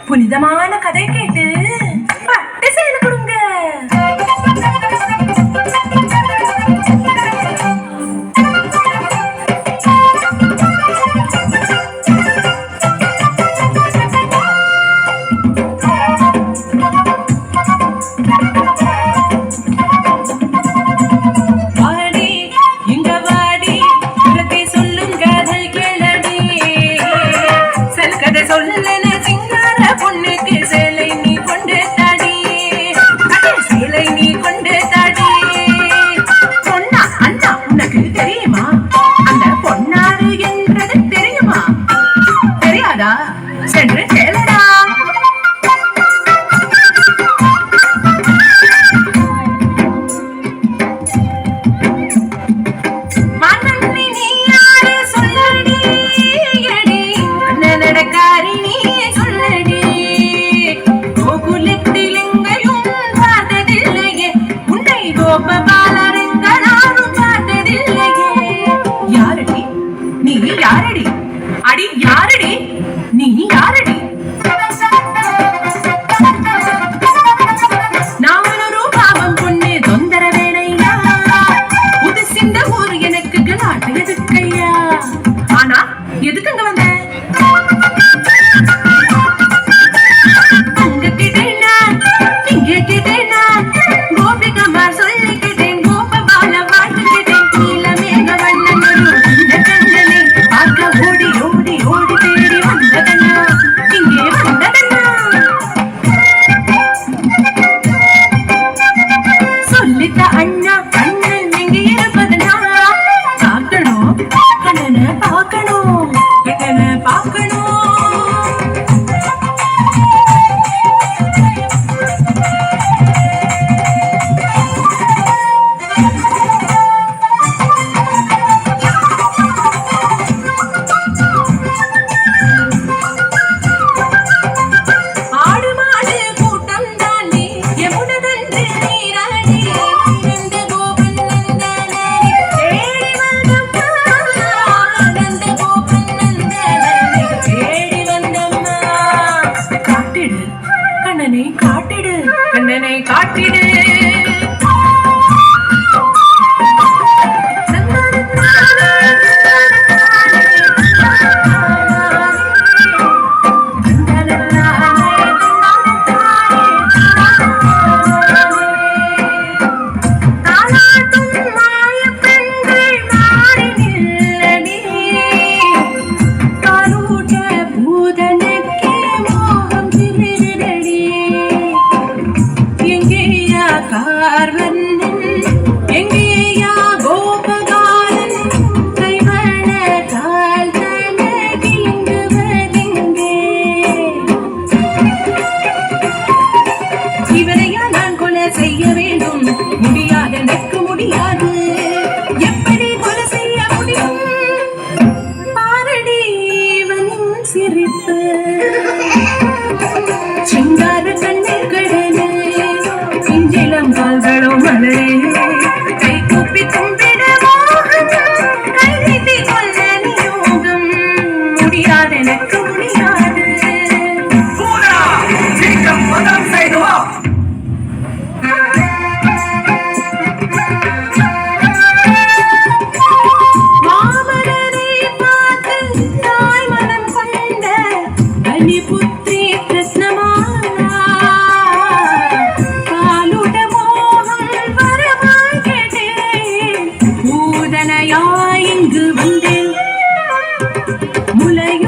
புனிதமான கதை கேட்டு பட்டு சேலை கொடுங்க. சென்று கேளடா. மன்னி நீ யாரு சொல்லடி, அண்ணனடக்காரி நீ சொல்லடி. கோகுலத்தில் எங்கையும் பார்த்ததில்லையே, உன்னை கோபபாலர் எங்களாரும் பார்த்ததில்லையே. யாரடி நீ யாரடி, அடி யாரடி நீ யாரடி? நான் ஒரு பாவம் பொண்ணு தொந்தர வேணையா, உதிசிந்த ஊர் எனக்கு கலாட்டு எதுக்கையா? ஆனா எதுக்குங்க வந்த? அங்க கேட்டேனா இங்க கேட்டேனா, கோபிகமார் சொல்லி கேட்டேன், கோபபால வாழ்த்து கேட்டேன். நீல மேக வண்ணன் இந்த கண்ணனை பார்க்க ஓடி ஓடி ஓடி தேடி வந்ததனா, இங்கே வந்ததனா. சொல்லிட்ட அண்ணா அண்ணன் எங்கே இருப்பதனா, பார்க்கணும் கண்ணனை பார்க்கணும் கண்ணனை பார்க்கணும். கண்ணனை காட்டிடு கண்ணனை காட்டிடு. செய்ய வேண்டும் முடியாது, எனக்கு முடியாது. எப்படி கொலை செய்ய முடியும்? பாரடி இவனின் சிரிப்பு, சிங்கார கண்ணீர் கடலே, இஞ்சிலம் கால்களும் மலரே, கை கூப்பி கும்பிடவோ கை நீட்டி கொள்ள நியோகம். முடியாது எனக்கு முடியாது. புத்திரி கிருஷ்ணமாலா காலுட மோகம் வரமாய் கேட்டேன், பூதனையா இங்கு வந்தேன் முலையோ